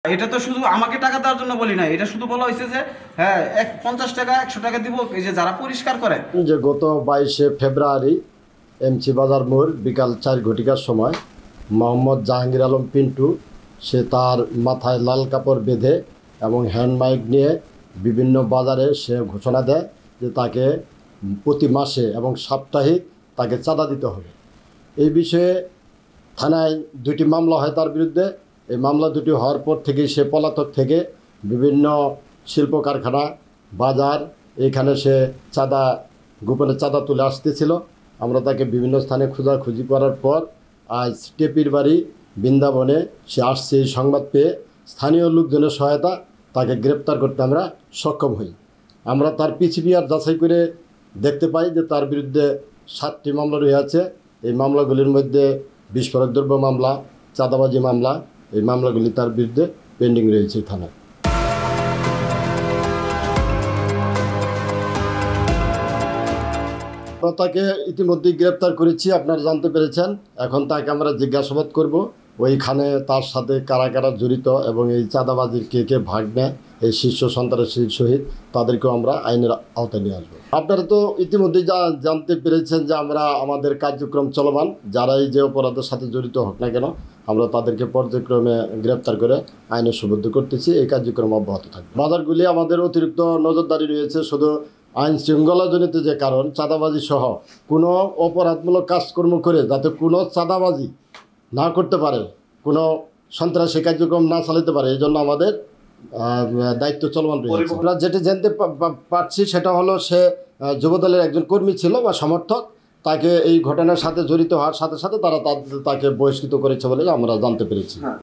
এটা তো শুধু আমাকে টাকা দেওয়ার জন্য বলি না, এটা শুধু বলা হয়েছে যে হ্যাঁ 50 টাকা 100 টাকা দিব এই যে যারা পরিষ্কার করে। যে গত 22শে ফেব্রুয়ারি এমসি বাজার মোড় বিকাল 4 ঘটিকার সময় মোহাম্মদ জাহাঙ্গীর আলম পিন্টু সে তার মাথায় লাল কাপড় বেঁধে এবং হ্যান্ড মাইক নিয়ে বিভিন্ন বাজারে সে ঘোষণা দেয় যে তাকে প্রতি মাসে এবং সাপ্তাহিক তাকে চাঁদা দিতে হবে। এই বিষয়ে থানায় 2টি মামলা হয় তার বিরুদ্ধে। এই মামলা দুটি হওয়ার পর থেকেই সে পলাতক থেকে বিভিন্ন শিল্প কারখানা বাজার এখানে সে গোপনে চাঁদা তুলে আসতেছিল। আমরা তাকে বিভিন্ন স্থানে খোঁজাখুঁজি করার পর আজ টেপির বাড়ি বৃন্দাবনে সে আসছে। এই সংবাদ পেয়ে স্থানীয় লোকজনের সহায়তা তাকে গ্রেপ্তার করতে আমরা সক্ষম হই। আমরা তার পিছিয়ে যাচাই করে দেখতে পাই যে তার বিরুদ্ধে 7টি মামলা রয়েছে। এই মামলাগুলির মধ্যে বিস্ফোরক দ্রব্য মামলা, চাঁদাবাজি মামলা, এই মামলাগুলি তার বিরুদ্ধে পেন্ডিং রয়েছে থানায়। আমরা তাকে ইতিমধ্যেই গ্রেপ্তার করেছি, আপনারা জানতে পেরেছেন। এখন তাকে আমরা জিজ্ঞাসাবাদ করব ওইখানে তার সাথে কারা কারা জড়িত এবং এই চাঁদাবাজির কে কে ভাগ নেয়, এই শীর্ষ সন্ত্রাসীর সহিত তাদেরকেও আমরা আইনের আওতায় নিয়ে আসবো। আপনারা তো ইতিমধ্যেই জানতে পেরেছেন যে আমরা আমাদের কার্যক্রম চলমান, যারাই যে অপরাধের সাথে জড়িত হোক না কেন আমরা তাদেরকে পর্যায়ক্রমে গ্রেপ্তার করে আইনে সুবদ্ধ করতেছি। এই কার্যক্রম অব্যাহত থাকবে। বাজারগুলি আমাদের অতিরিক্ত নজরদারি রয়েছে। শুধু আইন শৃঙ্খলাজনিত যে কারণ চাঁদাবাজি সহ কোনো অপরাধমূলক কাজকর্ম করে যাতে কোনো চাঁদাবাজি না করতে পারে, কোনো সন্ত্রাসী কার্যক্রম না চালাতে পারে, এই জন্য আমাদের দায়িত্ব চলমান রয়েছে। আমরা যেটা জানতে পারছি সেটা হলো সে যুবদলের একজন কর্মী ছিল বা সমর্থক। তাকে এই ঘটনার সাথে জড়িত হওয়ার সাথে সাথে তারা তাকে বহিষ্কৃত করেছে বলে আমরা জানতে পেরেছি।